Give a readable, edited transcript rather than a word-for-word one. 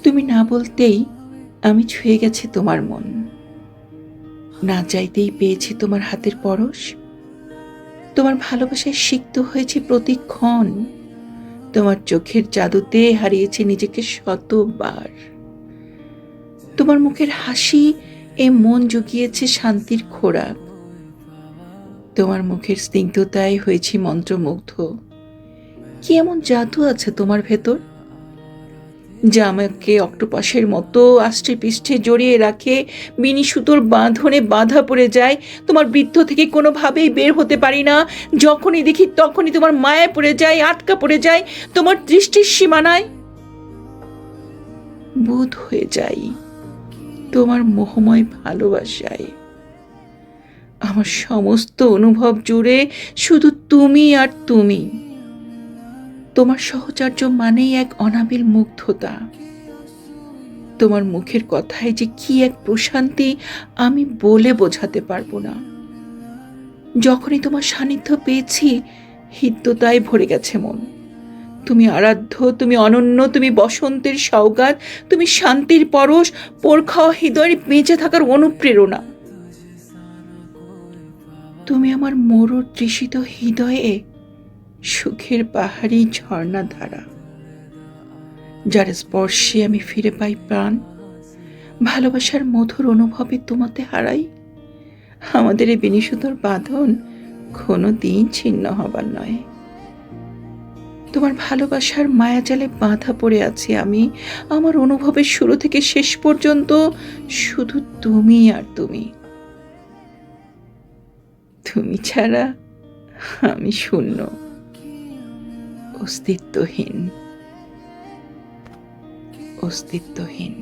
তুমি না বলতেই আমি ছুঁয়ে গেছি তোমার মন, না চাইতেই পেয়েছি তোমার হাতের পরশ। তোমার ভালোবাসায় সিক্ত হয়েছে প্রতিক্ষণ, তোমার চোখের জাদুতে হারিয়েছি নিজেকে শতবার। তোমার মুখের হাসি এ মন জুগিয়েছে শান্তির খোরাক, তোমার মুখের স্নিগ্ধতায় হয়েছি মন্ত্রমুগ্ধ। কি এমন জাদু আছে তোমার ভেতর, যা আমাকে অক্টোপাসের মতো আষ্টে পৃষ্ঠে জড়িয়ে রাখে, বিনি সুতোর বাঁধনে বাঁধা পড়ে যায়। তোমার বৃত্ত থেকে কোনোভাবেই বের হতে পারি না। যখনই দেখি তখনই তোমার মায়ায় পড়ে যায়, আটকা পড়ে যায় তোমার দৃষ্টির সীমানায়। বোধ হয়ে যাই তোমার মোহময় ভালোবাসায়। আমার সমস্ত অনুভব জুড়ে শুধু তুমি আর তুমি। তোমার সহচর্য মানেই এক অনাবিল মুগ্ধতা। তোমার মুখের কথায় যে কি এক প্রশান্তি আমি বলে বোঝাতে পারবো না। যখনই তোমার সান্নিধ্য পেয়েছি, হৃদ্যতায় ভরে গেছে মন। তুমি আরাধ্য, তুমি অনন্য, তুমি বসন্তের সওগাত, তুমি শান্তির পরশ, পোড় খাওয়া হৃদয়ের বেঁচে থাকার অনুপ্রেরণা। তুমি আমার মরু তৃষিত হৃদয়ে সুখের পাহাড়ি ঝর্ণা ধারা, যার স্পর্শে আমি ফিরে পাই প্রাণ। ভালোবাসার মধুর অনুভবে তোমাতে হারাই। আমাদের এই বিনিশুতর বাঁধন কোনো দিন ছিন্ন হবার নয়। তোমার ভালোবাসার মায়াজালে বাঁধা পড়ে আছি আমি। আমার অনুভবের শুরু থেকে শেষ পর্যন্ত শুধু তুমি আর তুমি। তুমি ছাড়া আমি শূন্য, অস্তিত্বহীন, অস্তিত্বহীন।